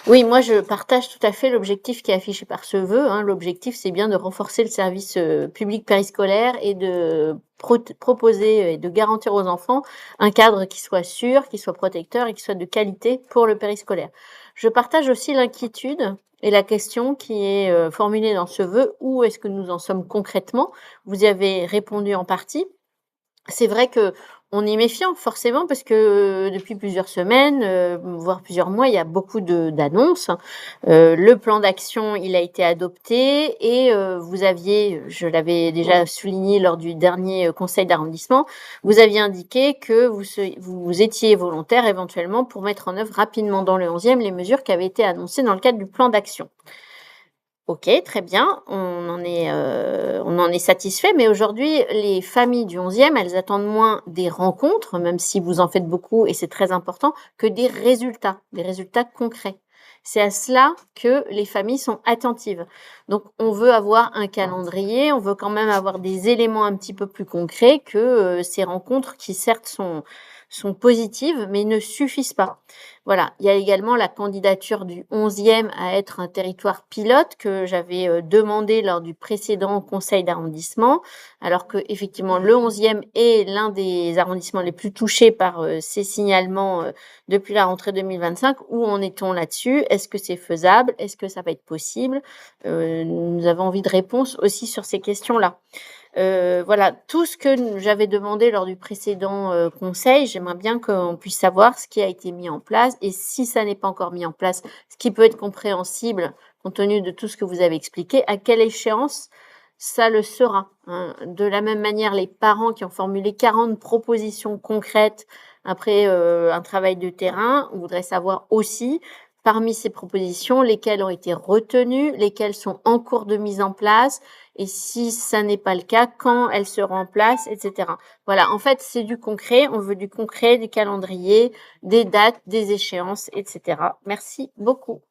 Oui, moi je partage tout à fait l'objectif qui est affiché par ce vœu, hein. L'objectif, c'est bien de renforcer le service, public périscolaire et de proposer et de garantir aux enfants un cadre qui soit sûr, qui soit protecteur et qui soit de qualité pour le périscolaire. Je partage aussi l'inquiétude et la question qui est, formulée dans ce vœu: «Où est-ce que nous en sommes concrètement?» Vous y avez répondu en partie. C'est vrai qu'on est méfiant forcément parce que, depuis plusieurs semaines, voire plusieurs mois, il y a beaucoup d'annonces. Le plan d'action, il a été adopté et vous aviez, je l'avais déjà souligné lors du dernier, conseil d'arrondissement, vous aviez indiqué que vous étiez volontaire éventuellement pour mettre en œuvre rapidement dans le 11e les mesures qui avaient été annoncées dans le cadre du plan d'action. OK, très bien, on en est satisfait, mais aujourd'hui, les familles du 11e, elles attendent moins des rencontres, même si vous en faites beaucoup et c'est très important, que des résultats concrets. C'est à cela que les familles sont attentives. Donc on veut avoir un calendrier, on veut quand même avoir des éléments un petit peu plus concrets que, ces rencontres qui certes sont positives, mais ne suffisent pas. Voilà, il y a également la candidature du 11e à être un territoire pilote que j'avais, demandé lors du précédent conseil d'arrondissement, alors qu'effectivement le 11e est l'un des arrondissements les plus touchés par, ces signalements, depuis la rentrée 2025. Où en est-on là-dessus? Est-ce que c'est faisable? Est-ce que ça va être possible? Nous avons envie de réponses aussi sur ces questions-là. Voilà, tout ce que j'avais demandé lors du précédent, conseil, j'aimerais bien qu'on puisse savoir ce qui a été mis en place et si ça n'est pas encore mis en place, ce qui peut être compréhensible compte tenu de tout ce que vous avez expliqué, à quelle échéance ça le sera, hein? De la même manière, les parents qui ont formulé 40 propositions concrètes après, un travail de terrain, on voudrait savoir aussi, parmi ces propositions, lesquelles ont été retenues, lesquelles sont en cours de mise en place, et si ça n'est pas le cas, quand elles seront en place, et cetera. Voilà, en fait, c'est du concret. On veut du concret, du calendrier, des dates, des échéances, et cetera. Merci beaucoup.